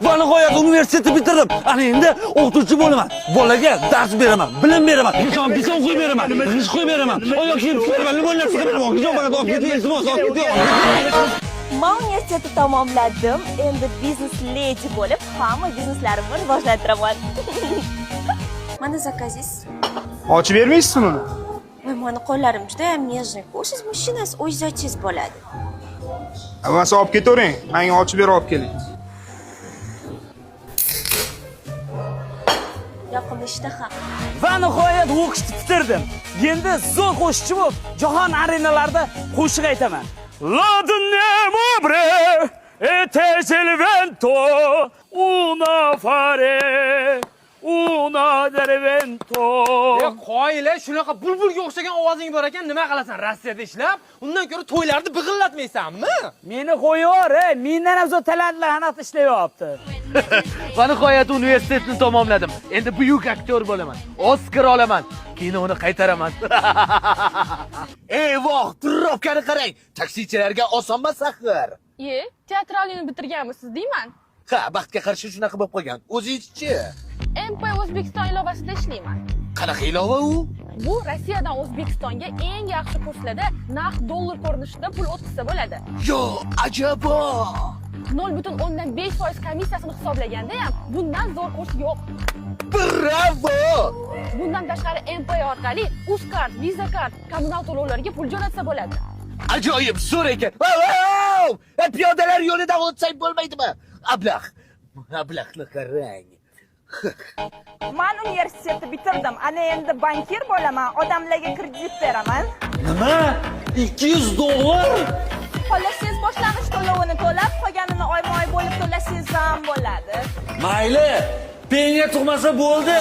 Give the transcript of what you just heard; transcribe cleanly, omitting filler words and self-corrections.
Va nihoyat universitetni bitirdim. Ana endi o'qituvchi bo'laman. Bolaga dars beraman, bilim beraman. Bisom qo'yib beraman, ish qo'yib beraman. Oyoq kiyib beraman, nima narsa qilib beraman. Bisom faqat olib keting, iltimos, olib keting. Men universitetni tamomladim. Endi biznes ledi bo'lib, hamma bizneslarimni rivojlantiraman. Mana zakazingiz. Ochib bermaysizmi uni? Meni qo'llarim juda ham nежный. Siz mashinasi o'zingizchiz bo'ladi. Avvals olib ketavering. Menga ochib berib olib keling. Yoqimli ishtaha. Va nihoyat o'qishni bitirdim. Endi zo'r qo'shiqchi bo'lib, jahon arenalarida qo'shiq aytaman. La donn'amore e te il vento una fare una del vento. Qoyila, shunaqa bulbulga o'xshagan ovozing bor ekan, nima qilasan? Rossiyada ishlab, undan ko'ra to'ylarni big'illatmaysanmi? Meni qo'yyor, mendan ham zo'r talantli aniq ishlayapti. Va nihoyat universitetni tamomladim. Endi buyuk aktyor bo'laman. Oskar olaman. Kinoni qaytaraman. Eyvoh, turobkani qarang. Taksichilarga osonmas axir. Teatralini bitirganmisiz deyman. Ha, baxtga qarshi shunaqa bo'lib qolgan. O'zingiz-chi? MP O'zbekiston ilovasida ishlayman. Qanaqa ilova u? Bu Rossiyadan O'zbekistonga eng yaxshi kurslarda naqd dollar ko'rinishida pul o'tkazsa bo'ladi. Yo, ajabo. 0.5% komissiyasini hisoblaganda ham bundan zo'r kurs yo'q. Bravo! Bundan tashqari MP orqali Uzkart, Visa kart, kommunal to'lovlarga pul jo'natsa bo'ladi. Ajoyib, zo'r ekan. Piyodalar yo'lidan o'tsak bo'lmaydimi? Ablahni qarang. Men universitetni bitirdim. Ana endi bankir bo'laman. Odamlarga kredit beraman. Nima? $200? Xohlasangiz boshlang'ich to'lovini to'lab, qolganini oyma-oy bo'lib to'lasangiz ham bo'ladi. Mayli, penga tug'masa bo'ldi.